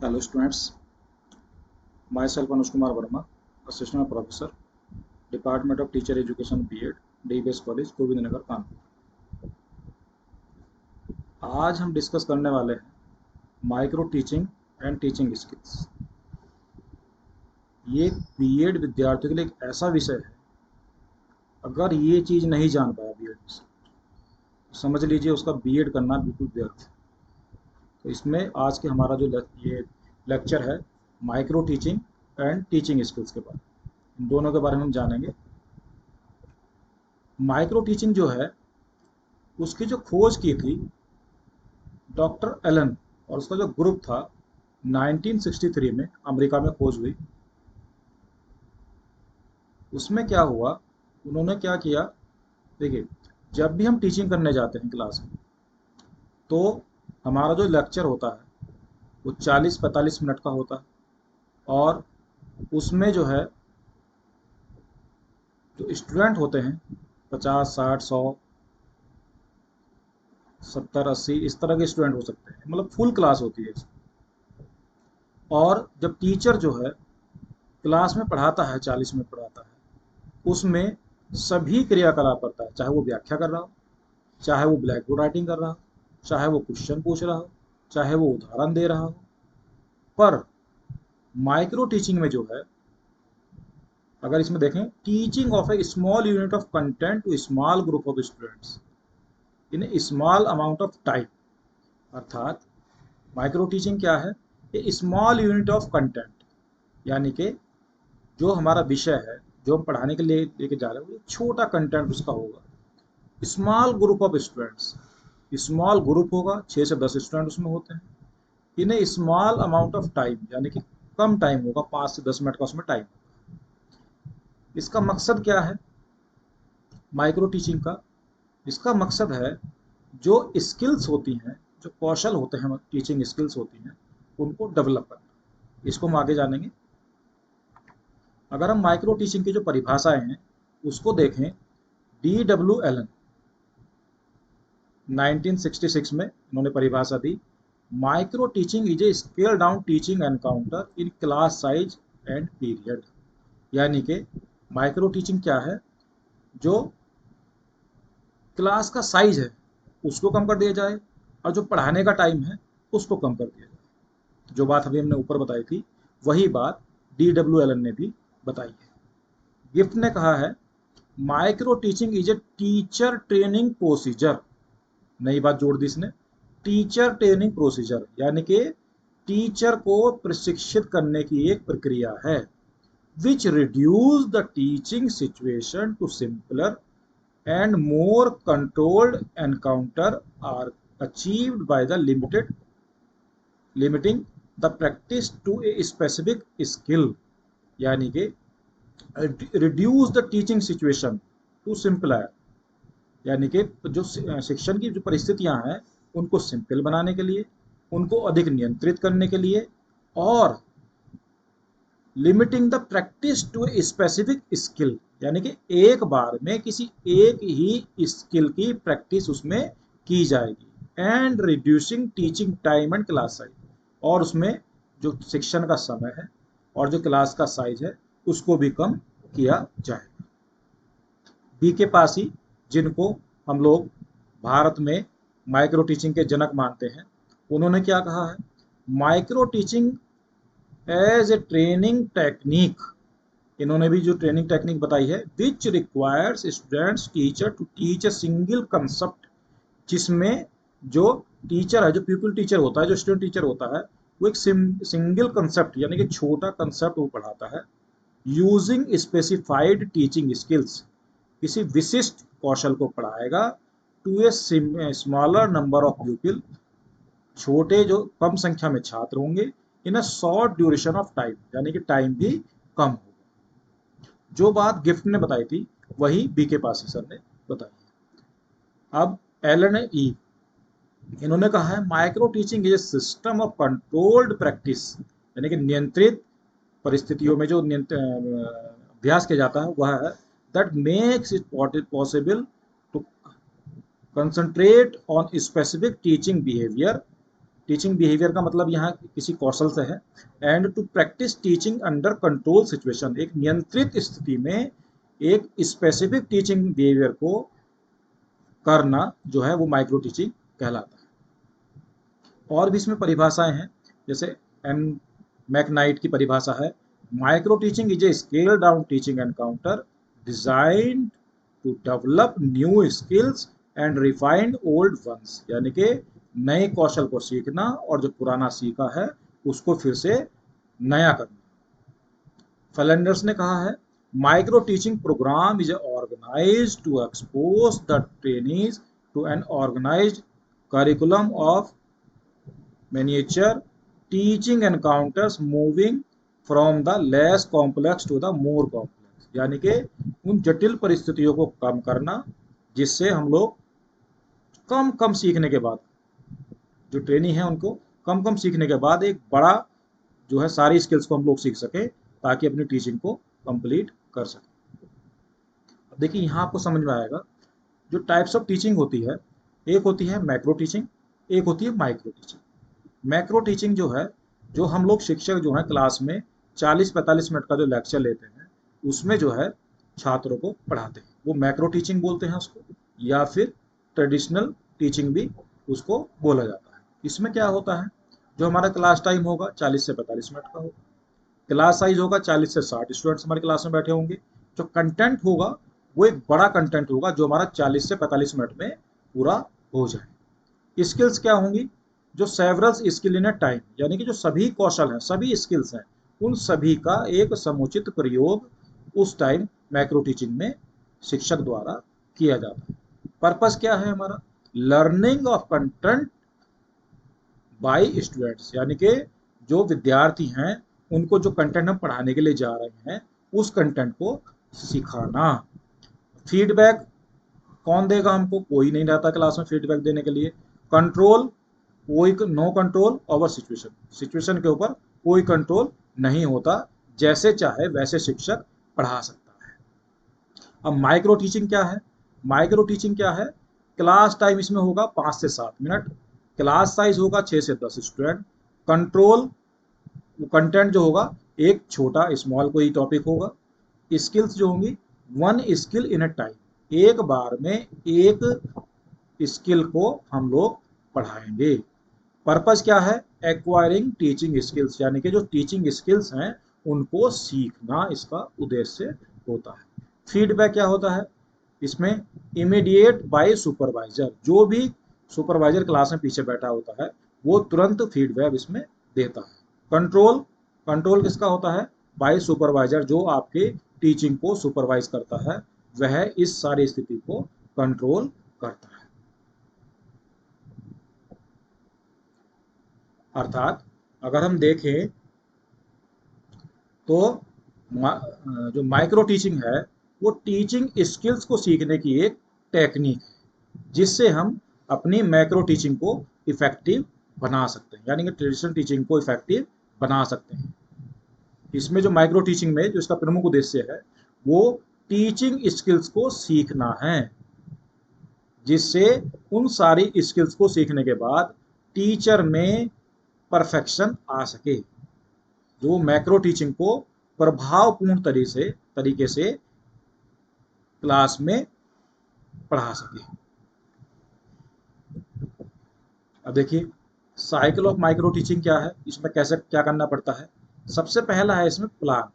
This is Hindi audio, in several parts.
Hello students, myself Anush Kumar Verma, Assistant Professor, Department of Teacher Education B.Ed, DBS College, Govindnagar Kanpur. आज हम डिस्कस करने वाले हैं micro teaching and teaching skills. ये बीएड विद्यार्थियों के लिए एक ऐसा विषय है, अगर ये चीज़ नहीं जान पाया बीएड में तो समझ लीजिए उसका बीएड करना बिल्कुल व्यर्थ है। तो इसमें आज के हमारा जो ये लेक्चर है micro teaching and teaching skills के बारे में, इन दोनों के बारे में हम जानेंगे। माइक्रो टीचिंग जो है उसकी जो खोज की थी डॉक्टर एलन, और उसका जो ग्रुप था 1963 में अमेरिका में खोज हुई। उसमें क्या हुआ, उन्होंने क्या किया, देखिए जब भी हम टीचिंग करने जाते हैं क्लास में तो हमारा जो लेक्चर होता है वो 40-45 मिनट का होता है, और उसमें जो है जो स्टूडेंट होते हैं 50, 60, 100, 70, 80 इस तरह के स्टूडेंट हो सकते हैं, मतलब फुल क्लास होती है। और जब टीचर जो है क्लास में पढ़ाता है, 40 मिनट पढ़ाता है, उसमें सभी क्रियाकलाप करता है, चाहे वो व्याख्या कर रहा हो, चाहे वो ब्लैक बोर्ड राइटिंग कर रहा हो, चाहे वो क्वेश्चन पूछ रहा हो, चाहे वो उदाहरण दे रहा हो। पर माइक्रो टीचिंग में जो है, अगर इसमें देखें, teaching of a small unit of content to small group of students in a small amount of time, अर्थात माइक्रो टीचिंग क्या है, a small unit of content, यानी कि जो हमारा विषय है जो हम पढ़ाने के लिए लेके जा रहे हैं वो छोटा कंटेंट उसका होगा, small group of students, small group होगा, 6 से 10 स्टूडेंट उसमें होते हैं, in a small amount of time, यानी कि कम टाइम होगा, 5 से 10 मिनट का उसमें टाइम। इसका मकसद क्या है माइक्रो टीचिंग का? इसका मकसद है जो स्किल्स होती हैं, जो कौशल होते हैं, टीचिंग स्किल्स होती हैं, उनको डेवलप करना। इसको हम आगे जानेंगे। अगर हम माइक्रो टीचिंग की जो परिभाषाएं हैं उसको देखें, D.W. एलन 1966 में उन्होंने परिभाषा दी, micro teaching is a scale down teaching encounter in class size and period, यानी कि माइक्रो टीचिंग क्या है, जो क्लास का साइज है उसको कम कर दिया जाए और जो पढ़ाने का टाइम है उसको कम कर दिया जाए। जो बात अभी हमने ऊपर बताई थी वही बात D.W. एलन ने भी बताई है। गिफ्ट ने कहा है, micro teaching is a teacher training procedure, नई बात जोड़ दी इसने, टीचर ट्रेनिंग प्रोसीजर, यानी कि टीचर को प्रशिक्षित करने की एक प्रक्रिया है, which reduce the teaching situation to simpler and more controlled encounter are achieved by the limiting the practice to a specific skill, यानी कि reduce the teaching situation to simpler, यानी कि जो शिक्षण की जो परिस्थितियां हैं उनको सिंपल बनाने के लिए, उनको अधिक नियंत्रित करने के लिए, और limiting the practice to a specific skill, यानी कि एक बार में किसी एक ही स्किल की प्रैक्टिस उसमें की जाएगी, and reducing teaching time and class size, और उसमें जो शिक्षण का समय है और जो क्लास का साइज है उसको भी कम किया जाएगा। B.K. पासी, जिनको हम लोग भारत में माइक्रो टीचिंग के जनक मानते हैं, उन्होंने क्या कहा है, micro teaching as a training technique, इन्होंने भी जो ट्रेनिंग टेक्निक बताई है, which requires students teacher to teach a single concept, जिसमें जो टीचर है, जो पीपल टीचर होता है, जो स्टूडेंट टीचर होता है, वो एक सिंगल कंसेप्ट यानी कि छोटा कंसेप्ट वो पढ़ाता है, यूजिंग स्पेसिफाइड टीचिंग स्किल्स, किसी विशिष्ट कौशल को पढ़ाएगा, to a smaller number of people, छोटे जो कम संख्या में छात्र होंगे, in a short duration of time, यानी कि टाइम भी कम होगा। जो बात गिफ्ट ने बताई थी वही B.K. पासी सर ने बताई। अब L.N.E. इन्होंने कहा है, micro teaching is A system of controlled practice, यानी कि नियंत्रित परिस्थितियों में जो अभ्यास किया जाता है वह है, that makes it possible to concentrate on specific teaching behaviour, teaching behaviour का मतलब यहाँ किसी कौशल से है। And to practise teaching under control situation, एक नियंत्रित स्थिति में एक स्पेसिफिक टीचिंग बिहेवियर को करना जो है वो माइक्रो टीचिंग कहलाता है। और भी इसमें परिभाषाएं हैं, जैसे एम मैकनाइट की परिभाषा है, micro teaching is a scale down teaching encounter designed to develop new skills and refined old ones, यानी कि नए कौशल को सीखना और जो पुराना सीखा है उसको फिर से नया करना। फैलेंडर्स ने कहा है, micro teaching programme is organised to expose the trainees to an organised curriculum of miniature teaching encounters moving from the less complex to the more complex, यानी कि उन जटिल परिस्थितियों को कम करना जिससे हम लोग कम कम सीखने के बाद, जो ट्रेनी है उनको कम कम सीखने के बाद एक बड़ा जो है सारी स्किल्स को हम लोग सीख सके ताकि अपनी टीचिंग को कंप्लीट कर सके। अब देखिए यहाँ आपको समझ में आएगा जो टाइप्स ऑफ टीचिंग होती है, एक होती है मैक्रो टीचिंग, एक होती है माइक्रो टीचिंग। मैक्रो टीचिंग जो है, जो हम लोग शिक्षक जो है क्लास में 40-45 मिनट का जो लेक्चर लेते हैं उसमें जो है छात्रों को पढ़ाते हैं, वो मैक्रो टीचिंग बोलते हैं उसको, या फिर ट्रेडिशनल टीचिंग भी उसको बोला जाता है। इसमें क्या होता है, जो हमारा क्लास टाइम होगा 40 से 45 मिनट का होगा, क्लास साइज होगा 40 से 60 स्टूडेंट्स हमारी क्लास में बैठे होंगे, जो कंटेंट होगा वो एक बड़ा कंटेंट होगा जो हमारा 40 से 45 मिनट में पूरा हो जाए। स्किल्स क्या होंगी, जो several skill in A time, यानी कि जो सभी कौशल हैं, सभी स्किल्स हैं, उन सभी का एक समुचित प्रयोग उस टाइम मैक्रो टीचिंग में शिक्षक द्वारा किया जाता है। पर्पस क्या है हमारा, learning of content bye students, यानी कि जो विद्यार्थी हैं उनको जो कंटेंट हम पढ़ाने के लिए जा रहे हैं उस कंटेंट को सिखाना। फीडबैक कौन देगा हमको, कोई नहीं रहता क्लास में फीडबैक देने के लिए। कंट्रोल, कोई no control over situation, situation के ऊपर कोई कंट्रोल नहीं होता, जैसे चाहे वैसे शिक्षक पढ़ा सकता है। अब माइक्रो टीचिंग क्या है, माइक्रो टीचिंग क्या है, क्लास टाइम इसमें होगा 5 से 7 मिनट, क्लास साइज होगा 6 से 10 स्टूडेंट, कंट्रोल कंटेंट जो होगा एक छोटा स्मॉल कोई टॉपिक होगा, स्किल्स जो होंगी 1 स्किल इन अ टाइम, एक बार में एक स्किल को हम लोग पढ़ाएंगे। पर्पस क्या है, एक्वायरिंग टीचिंग स्किल्स, यानी कि जो टीचिंग स्किल्स हैं उनको सीखना इसका उद्देश्य होता है। फीडबैक क्या होता है, इसमें इमीडिएट बाय सुपरवाइजर, जो भी सुपरवाइजर क्लास में पीछे बैठा होता है वो तुरंत फीडबैक इसमें देता है। कंट्रोल, कंट्रोल किसका होता है, बाय सुपरवाइजर, जो आपके टीचिंग को सुपरवाइज करता है वह इस सारी स्थिति को कंट्रोल करता है। अर्थात अगर हम देखें तो जो माइक्रो टीचिंग है वो टीचिंग स्किल्स को सीखने की एक टेक्निक है जिससे हम अपनी मैक्रो टीचिंग को इफेक्टिव बना सकते हैं, यानी कि ट्रेडिशनल टीचिंग को इफेक्टिव बना सकते हैं। इसमें जो माइक्रो टीचिंग में जो इसका प्रमुख उद्देश्य है वो टीचिंग स्किल्स को सीखना है, जिससे उन सारी स्किल्स को सीखने के बाद टीचर में परफेक्शन आ सके, जो मैक्रो टीचिंग को प्रभावपूर्ण तरीके से क्लास में पढ़ा सके। अब देखिए साइकिल ऑफ माइक्रो टीचिंग क्या है, इसमें कैसे क्या करना पड़ता है। सबसे पहला है इसमें प्लान,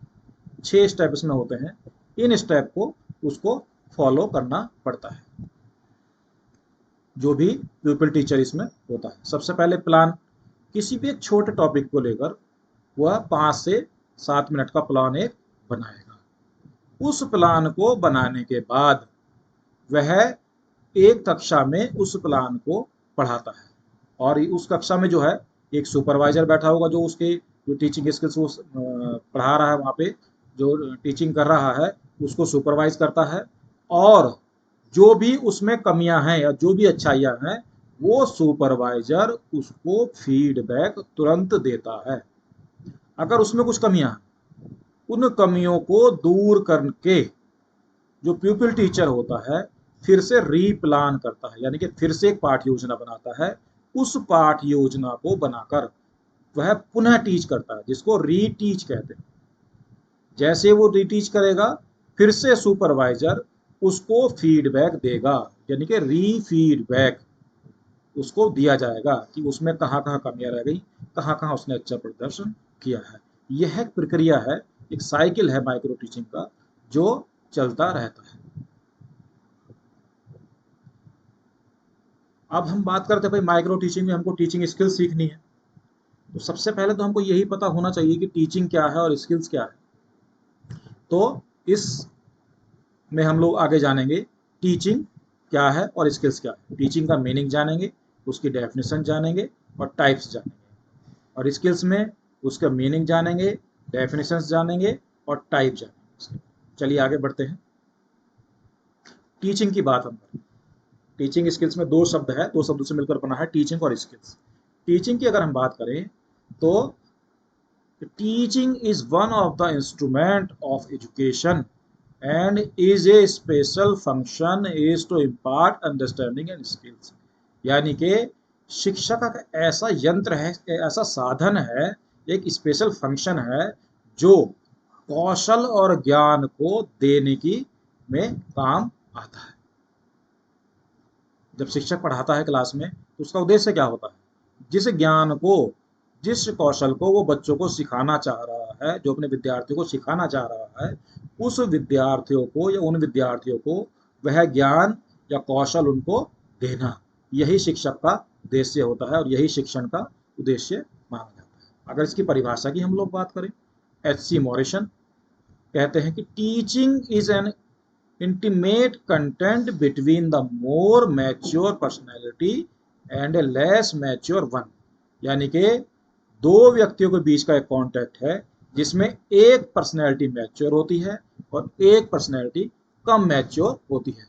6 स्टेप इसमें होते हैं, इन स्टेप को उसको फॉलो करना पड़ता है जो भी प्यूपिल टीचर इसमें होता है। सबसे पहले प्लान, किसी भी एक छोटे टॉपिक को लेकर वह 5 से 7 मिनट का प्लान एक बनाएगा। उस प्लान को बनाने के बाद वह एक कक्षा में उस प्लान को पढ़ाता है, और उस कक्षा में जो है एक सुपरवाइजर बैठा होगा जो उसके जो टीचिंग स्किल्स वो पढ़ा रहा है, वहाँ पे जो टीचिंग कर रहा है उसको सुपरवाइज करता है, और जो भी उसमें कमियां हैं या जो भी अच्छाइयां हैं वो सुपरवाइजर उसको फीडबैक तुरंत देता है। अगर उसमें कुछ कमियां हैं उन कमियों को दूर करके जो प्यूपिल टीचर होता है फिर से रीप्लान करता है, यानी कि फिर से एक पाठ योजना बनाता है उस पाठ योजना को बनाकर वह पुनः टीच करता है, जिसको रीटीच कहते हैं। जैसे वो रीटीच करेगा, फिर से सुपरवाइजर उसको फीडबैक देगा, यानी कि रीफीडबैक उसको दिया जाएगा कि उसमें कहाँ कहाँ कमियां रह गई, कहाँ कहाँ उसने अच्छा प्रदर्शन किया है। यह एक प्रक्रिया है, एक साइकिल है माइक्रो टीचिंग का, जो चलता रहता है। अब हम बात करते हैं भाई, माइक्रो टीचिंग में हमको टीचिंग स्किल सीखनी है, तो सबसे पहले तो हमको यही पता होना चाहिए कि टीचिंग क्या है और स्किल्स क्या है। तो इस में हम लोग आगे जानेंगे टीचिंग क्या है और स्किल्स क्या है। टीचिंग का मीनिंग जानेंगे, उसकी डेफिनेशन जानेंगे और टाइप्स जानेंगे, और स्किल्स में उसका मीनिंग जानेंगे, डेफिनेशन जानेंगे और टाइप जानेंगे। चलिए आगे बढ़ते हैं। टीचिंग की बात हम करें, टीचिंग स्किल्स में दो शब्द है, दो शब्दों से मिलकर बना है टीचिंग और स्किल्स। टीचिंग की अगर हम बात करें तो teaching is one of the instrument of education and is a special function is to impart understanding and skills। यानी कि शिक्षा का ऐसा यंत्र है, ऐसा साधन है, एक स्पेशल फंक्शन है जो कौशल और ज्ञान को देने की में काम आता है। जब शिक्षक पढ़ाता है क्लास में तो उसका उद्देश्य क्या होता है, जिस ज्ञान को, जिस कौशल को वो बच्चों को सिखाना चाह रहा है, जो अपने विद्यार्थियों को सिखाना चाह रहा है, उस विद्यार्थियों को या उन विद्यार्थियों को वह ज्ञान या कौशल उनको देना, यही शिक्षक का उद्देश्य होता है और यही शिक्षण का उद्देश्य माना जाता है। अगर इसकी परिभाषा की हम लोग बात करें, H.C. मॉरिसन कहते हैं कि teaching is an intimate content between the more mature personality and a less mature one। यानी कि दो व्यक्तियों के बीच का एक कॉन्टैक्ट है जिसमें एक पर्सनैलिटी मैच्योर होती है और एक पर्सनैलिटी कम मैच्योर होती है।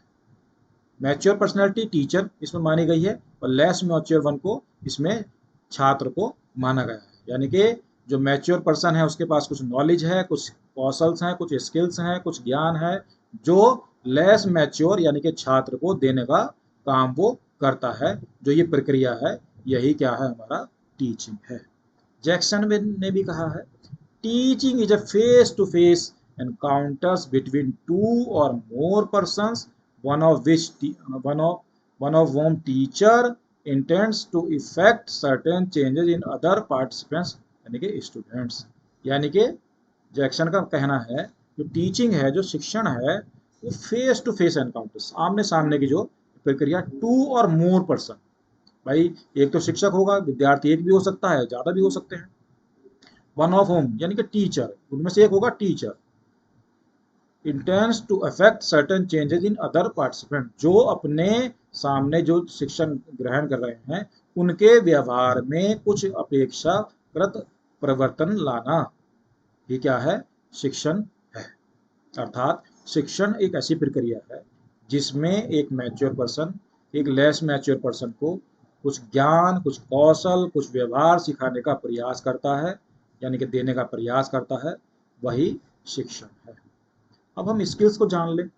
मैच्योर पर्सनैलिटी टीचर इसमें मानी गई है और लेस मैच्योर वन को इसमें छात्र को माना गया है। यानी कि जो मैच्योर पर्सन है उसके पास कुछ नॉलेज है, कुछ कौशल्स हैं, कुछ स्किल्स हैं, कुछ ज्ञान है, जो लेस मैच्योर यानी कि छात्र को देने का काम वो करता है। जो ये प्रक्रिया है, यही क्या है, हमारा टीचिंग है। जैक्सन ने भी कहा है, teaching is a face to face encounters between two और more persons, one of whom teacher intends to effect certain changes in other participants, यानी कि स्टूडेंट्स। यानी कि जैक्सन का कहना है, जो टीचिंग है, जो शिक्षण है, वो फेस टू फेस एनकाउंटर्स, आमने सामने की जो प्रक्रिया, टू और मोर पर्सन, भाई एक तो शिक्षक होगा, विद्यार्थी एक भी हो सकता है, ज्यादा भी हो सकते हैं। वन ऑफ होम यानी कि टीचर, उनमें से एक होगा teacher. intends to affect certain changes in other participant, जो अपने सामने जो शिक्षण ग्रहण कर रहे हैं उनके व्यवहार में कुछ अपेक्षाकृत परिवर्तन लाना, ये क्या है, शिक्षण है। अर्थात शिक्षण एक ऐसी प्रक्रिया है जिसमें एक मैच्योर पर्सन एक लेस मैच्योर पर्सन को कुछ ज्ञान, कुछ कौशल, कुछ व्यवहार सिखाने का प्रयास करता है, यानी कि देने का प्रयास करता है, वही शिक्षण है। अब हम स्किल्स को जान लें।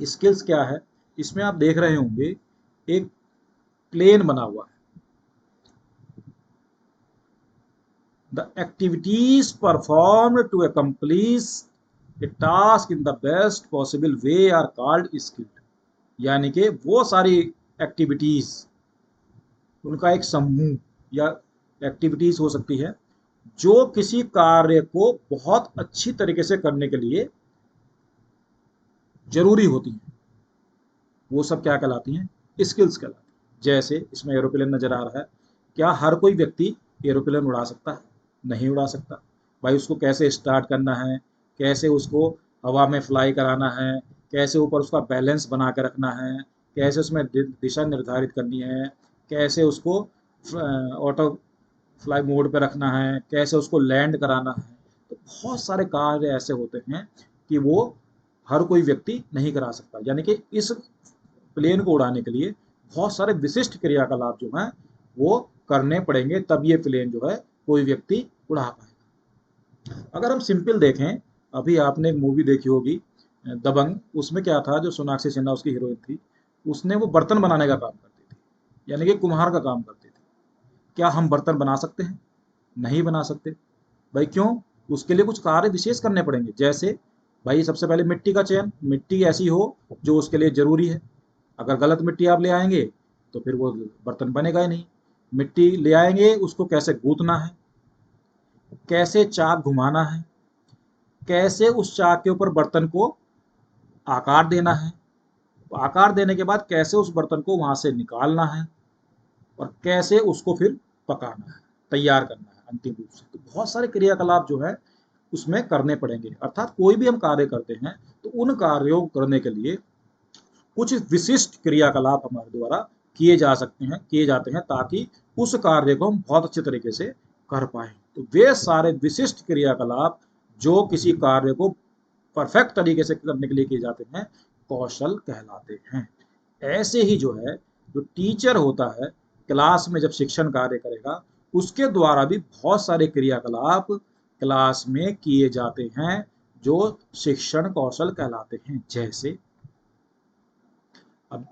स्किल्स क्या है, इसमें आप देख रहे होंगे एक प्लेन बना हुआ है। The activities performed to accomplish a task in the best possible way are called skilled. यानी कि वो सारी एक्टिविटीज, उनका एक समूह या एक्टिविटीज हो सकती है जो किसी कार्य को बहुत अच्छी तरीके से करने के लिए जरूरी होती हैं, वो सब क्या कहलाती हैं, स्किल्स कहलाती हैं। जैसे इसमें एरोप्लेन नजर आ रहा है, क्या हर कोई व्यक्ति एरोप्लेन उड़ा सकता है? नहीं उड़ा सकता। भाई उसको कैसे स्टार्ट करना है, कैसे उसको हवा में फ्लाई कराना है, कैसे ऊपर उसका बैलेंस बना के रखना है, कैसे उसमें दिशा निर्धारित करनी है, कैसे उसको ऑटो फ्लाई मोड पे रखना है, कैसे उसको लैंड कराना है। तो बहुत सारे कार्य ऐसे होते हैं कि वो हर कोई व्यक्ति नहीं करा सकता। यानी कि इस प्लेन को उड़ाने के लिए बहुत सारे विशिष्ट क्रियाकलाप जो हैं वो करने पड़ेंगे, तब ये प्लेन जो है कोई व्यक्ति उड़ा पाएगा। अगर हम सिंपल देखें, अभी आपने एक मूवी देखी होगी दबंग, उसमें क्या था, जो सोनाक्षी सिन्हा उसकी हीरोइन थी, उसने वो बर्तन बनाने का काम करती थी, यानी कि कुम्हार का काम करती थी। क्या हम बर्तन बना सकते हैं? नहीं बना सकते। भाई क्यों? उसके लिए कुछ कार्य विशेष करने पड़ेंगे। जैसे भाई सबसे पहले मिट्टी का चयन, मिट्टी ऐसी हो जो उसके लिए जरूरी है। अगर गलत मिट्टी आप ले आएंगे तो फिर वो बर्तन बनेगा ही नहीं। मिट्टी ले आएंगे, उसको कैसे गूंथना है, कैसे चाक घुमाना है, कैसे उस चाक के ऊपर बर्तन को आकार देना है, आकार देने के बाद कैसे उस बर्तन को वहां से निकालना है, और कैसे उसको फिर पकाना है, तैयार करना है अंतिम रूप से। तो बहुत सारे क्रियाकलाप जो है उसमें करने पड़ेंगे। अर्थात कोई भी हम कार्य करते हैं तो उन कार्यों को करने के लिए कुछ विशिष्ट क्रियाकलाप हमारे द्वारा किए जा सकते हैं, किए जाते हैं, ताकि उस कार्य को हम बहुत अच्छे तरीके से कर पाए। तो वे सारे विशिष्ट क्रियाकलाप जो किसी कार्य को परफेक्ट तरीके से करने के लिए किए जाते हैं, कौशल कहलाते हैं। ऐसे ही जो है, जो टीचर होता है क्लास में जब शिक्षण कार्य करेगा, उसके द्वारा भी बहुत सारे क्रियाकलाप क्लास में किए जाते हैं जो शिक्षण कौशल कहलाते हैं। जैसे अब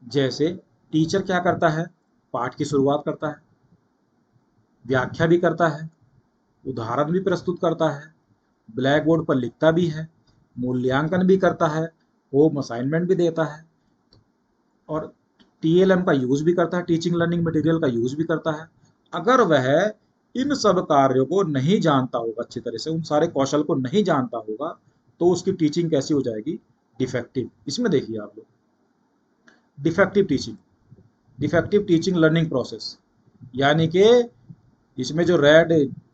जैसे टीचर क्या करता है? पाठ की शुरुआत करता है, व्याख्या भी करता है, उदाहरण भी प्रस्तुत करता है, ब्लैक बोर्ड पर लिखता भी है, मूल्यांकन भी करता है, होम असाइनमेंट भी देता है, और टीएलएम का यूज भी करता है, टीचिंग लर्निंग मटेरियल का यूज भी करता है। अगर वह इन सब कार्यों को नहीं जानता होगा अच्छी तरह से, उन सारे कौशल को नहीं जानता होगा, तो उसकी टीचिंग कैसी हो जाएगी? डिफेक्टिव। इसमें देखिए आप लोग, defective teaching, defective teaching learning process, यानी कि इसमें जो रेड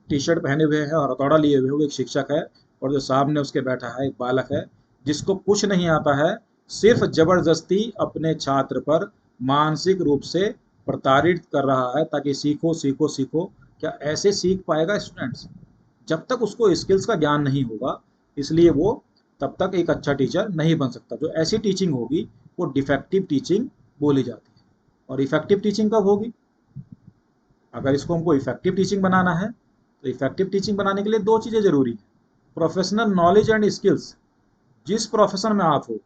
टी शर्ट पहने हुए है और हथौड़ा लिए हुए है वो एक शिक्षक है, और जो सामने उसके बैठा है एक बालक है जिसको कुछ नहीं आता है, सिर्फ जबरदस्ती अपने छात्र पर मानसिक रूप से प्रताड़ित कर रहा है ताकि सीखो सीखो सीखो। क्या ऐसे सीख पाएगा स्टूडेंट्स? जब तक उसको स्किल्स का ज्ञान नहीं होगा, इसलिए वो तब तक एक अच्छा टीचर नहीं बन सकता। जो ऐसी टीचिंग होगी वो डिफेक्टिव टीचिंग बोली जाती है। और इफेक्टिव टीचिंग कब होगी? अगर इसको हमको इफेक्टिव टीचिंग बनाना है तो इफेक्टिव टीचिंग बनाने के लिए दो चीज़ें जरूरी है: प्रोफेशनल नॉलेज एंड स्किल्स। जिस प्रोफेशन में आप हो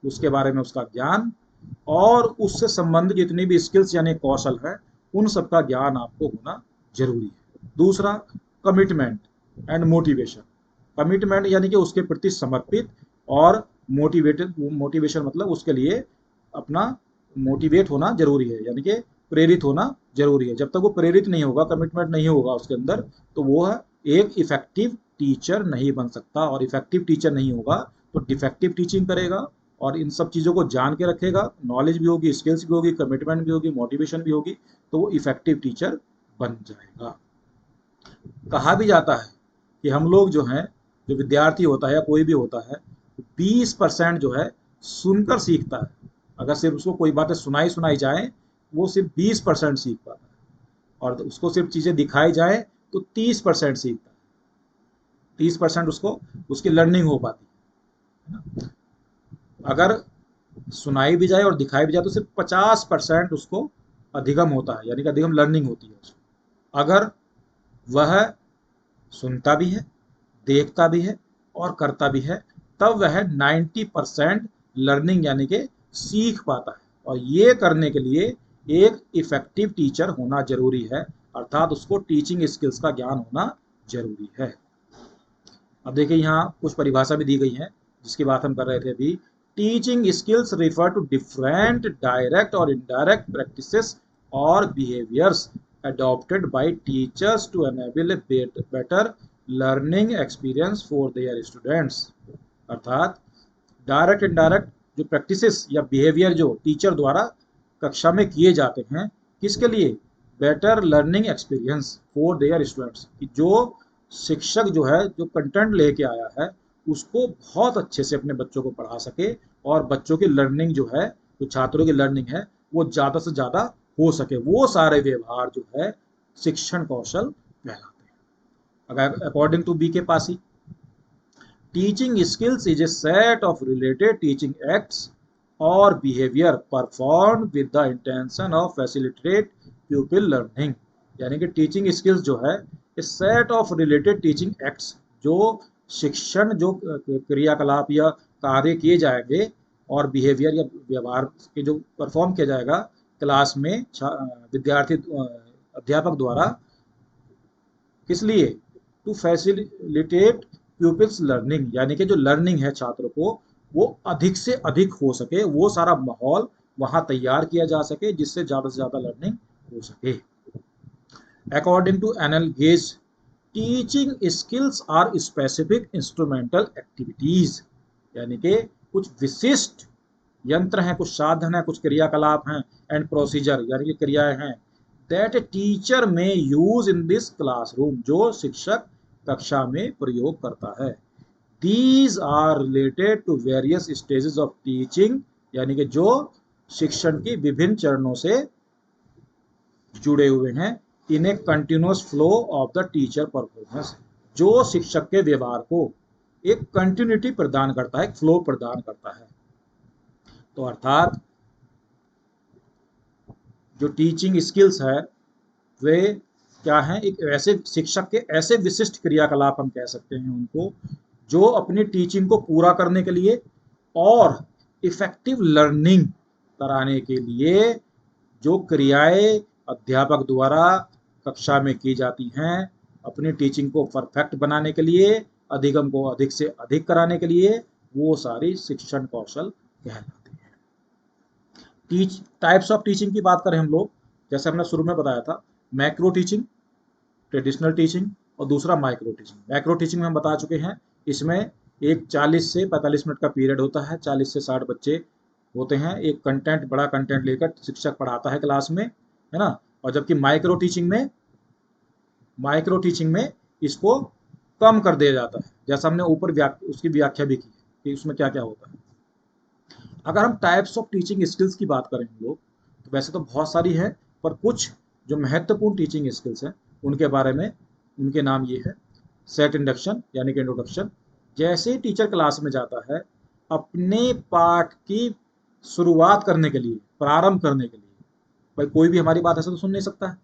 उसके बारे में उसका ज्ञान, और उससे संबंधित जितनी भी स्किल्स यानी कौशल है, उन सबका ज्ञान आपको होना जरूरी है। दूसरा, कमिटमेंट एंड मोटिवेशन। कमिटमेंट यानी कि उसके प्रति समर्पित, और मोटिवेटेड, मोटिवेशन मतलब उसके लिए अपना मोटिवेट होना जरूरी है, यानी कि प्रेरित होना जरूरी है। जब तक वो प्रेरित नहीं होगा, कमिटमेंट नहीं होगा उसके अंदर, तो वो है एक इफेक्टिव टीचर नहीं बन सकता। और इफेक्टिव टीचर नहीं होगा तो डिफेक्टिव टीचिंग करेगा, और इन सब चीज़ों को जान के रखेगा, नॉलेज भी होगी, स्किल्स भी होगी, कमिटमेंट भी होगी, मोटिवेशन भी होगी, तो वो इफेक्टिव टीचर बन जाएगा। कहा भी जाता है कि हम लोग जो हैं, जो विद्यार्थी होता है या कोई भी होता है, 20% जो है सुनकर सीखता है। अगर सिर्फ उसको कोई बातें सुनाई सुनाई जाए, वो सिर्फ 20% सीख पाता है, और उसको सिर्फ चीज़ें दिखाई जाए तो 30% सीखता है। 30% उसको उसकी लर्निंग हो पाती है। अगर सुनाई भी जाए और दिखाई भी जाए तो सिर्फ 50% उसको अधिगम होता है, यानी कि अधिगम लर्निंग होती है उसको। अगर वह सुनता भी है, देखता भी है और करता भी है, तब वह 90% लर्निंग यानी कि सीख पाता है। और ये करने के लिए एक इफेक्टिव टीचर होना जरूरी है, अर्थात उसको टीचिंग स्किल्स का ज्ञान होना जरूरी है। अब देखिए यहाँ कुछ परिभाषा भी दी गई है जिसकी बात हम कर रहे थे अभी। Teaching skills refer to different direct और इनडायरेक्ट प्रैक्टिसेस और behaviours adopted by teachers to enable a better learning experience for their students। अर्थात डायरेक्ट इनडायरेक्ट जो प्रैक्टिसेस या बिहेवियर जो टीचर द्वारा कक्षा में किए जाते हैं, किसके लिए? Better learning experience for their students. कि जो शिक्षक जो है, जो कंटेंट लेके आया है, उसको बहुत अच्छे से अपने बच्चों को पढ़ा सके, और बच्चों की लर्निंग जो है, जो छात्रों की लर्निंग है, वो ज़्यादा से ज़्यादा हो सके। वो सारे व्यवहार जो है शिक्षण कौशल कहलाते हैं। अगर according to B K Passi, teaching skills is a set of related teaching acts or behaviour perform with the intention of facilitate pupil learning. यानी कि टीचिंग स्किल्स जो है, इस set of related teaching acts, जो शिक्षण जो क्रियाकलाप या कार्य किए जाएंगे और बिहेवियर या व्यवहार के जो परफॉर्म किया जाएगा क्लास में विद्यार्थी अध्यापक द्वारा, किस लिए? टू फैसिलिटेट प्यूपिल्स लर्निंग, यानी कि जो लर्निंग है छात्र को वो अधिक से अधिक हो सके, वो सारा माहौल वहां तैयार किया जा सके जिससे ज्यादा से ज्यादा लर्निंग हो सके। According to NL Gage, teaching skills are specific instrumental activities, यानी कि कुछ विशिष्ट यंत्र हैं, कुछ साधन हैं, कुछ क्रियाकलाप हैं, एंड प्रोसीजर यानी कि क्रियाएं हैं, that a teacher may use in this classroom, जो शिक्षक कक्षा में प्रयोग करता है। These are related to various stages of teaching, यानी कि जो शिक्षण की विभिन्न चरणों से जुड़े हुए हैं, in a continuous flow of the teacher performance, जो शिक्षक के व्यवहार को एक कंटिन्यूटी प्रदान करता है, एक फ्लो प्रदान करता है। तो अर्थात जो टीचिंग स्किल्स है वे क्या हैं? एक ऐसे शिक्षक के ऐसे विशिष्ट क्रियाकलाप हम कह सकते हैं उनको, जो अपनी टीचिंग को पूरा करने के लिए और इफेक्टिव लर्निंग कराने के लिए जो क्रियाएं अध्यापक द्वारा कक्षा में की जाती हैं, अपनी टीचिंग को परफेक्ट बनाने के लिए, अधिगम को अधिक से अधिक कराने के लिए, वो सारी शिक्षण कौशल कहलाती है। टाइप्स ऑफ टीचिंग की बात करें हम लोग, जैसे हमने शुरू में बताया था, मैक्रो टीचिंग, ट्रेडिशनल टीचिंग और दूसरा माइक्रो टीचिंग। मैक्रो टीचिंग में हम बता चुके हैं, इसमें एक 40 से 45 मिनट का पीरियड होता है, 40 से 60 बच्चे होते हैं, एक कंटेंट, बड़ा कंटेंट लेकर शिक्षक पढ़ाता है क्लास में, है ना। और जबकि माइक्रो टीचिंग में इसको कम कर दिया जाता है, जैसा हमने ऊपर उसकी व्याख्या भी की कि उसमें क्या क्या होता है। अगर हम टाइप्स ऑफ टीचिंग स्किल्स की बात करें हम लोग, तो वैसे तो बहुत सारी है, पर कुछ जो महत्वपूर्ण टीचिंग स्किल्स हैं उनके बारे में, उनके नाम ये है। सेट इंडक्शन यानी कि इंट्रोडक्शन, जैसे ही टीचर क्लास में जाता है अपने पाठ की शुरुआत करने के लिए, प्रारंभ करने के लिए, भाई कोई भी हमारी बात ऐसे तो सुन नहीं सकता है,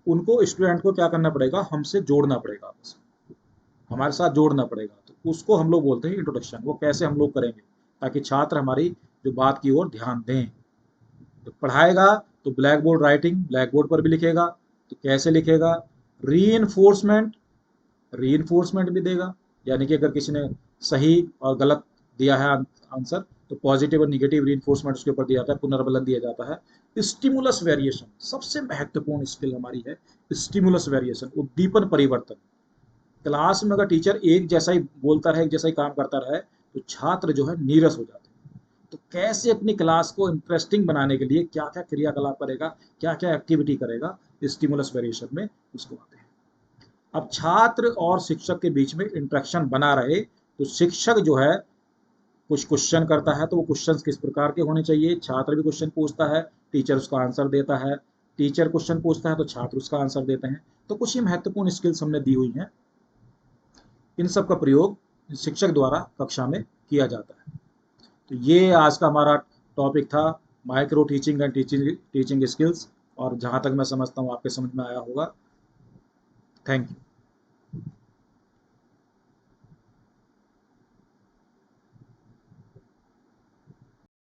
उनको स्टूडेंट को क्या करना पड़ेगा? हमसे जोड़ना पड़ेगा, आपस हमारे साथ जोड़ना पड़ेगा, तो उसको हम लोग बोलते हैं इंट्रोडक्शन। वो कैसे हम लोग करेंगे ताकि छात्र हमारी जो बात की ओर ध्यान दें। तो पढ़ाएगा तो black board writing, black board पर भी लिखेगा, तो कैसे लिखेगा? रीइंफोर्समेंट भी देगा, यानी कि अगर किसी ने सही और गलत दिया है आंसर, तो पॉजिटिव और निगेटिव रीइंफोर्समेंट उसके ऊपर दिया जाता है, पुनर्बलन दिया जाता है। स्टिमुलस वेरिएशन, सबसे महत्वपूर्ण स्किल हमारी है स्टिमुलस वेरिएशन, उद्दीपन परिवर्तन। क्लास में अगर टीचर एक जैसा ही बोलता रहे, एक जैसा ही काम करता रहे, तो छात्र जो है नीरस हो जाते हैं। तो कैसे अपनी क्लास को इंटरेस्टिंग बनाने के लिए क्या क्या क्रियाकलाप करेगा, क्या क्या एक्टिविटी करेगा, स्टिमुलस वेरिएशन में उसको आते हैं। अब छात्र और शिक्षक के बीच में इंटरेक्शन बना रहे, तो शिक्षक जो है कुछ क्वेश्चन करता है, तो वो क्वेश्चन किस प्रकार के होने चाहिए? छात्र भी क्वेश्चन पूछता है, टीचर उसका आंसर देता है, टीचर क्वेश्चन पूछता है तो छात्र उसका आंसर देते हैं। तो कुछ ही महत्वपूर्ण स्किल्स हमने दी हुई हैं, इन सब का प्रयोग शिक्षक द्वारा कक्षा में किया जाता है। तो ये आज का हमारा टॉपिक था, micro teaching and teaching skills, और जहाँ तक मैं समझता हूँ आपके समझ में आया होगा। Thank you.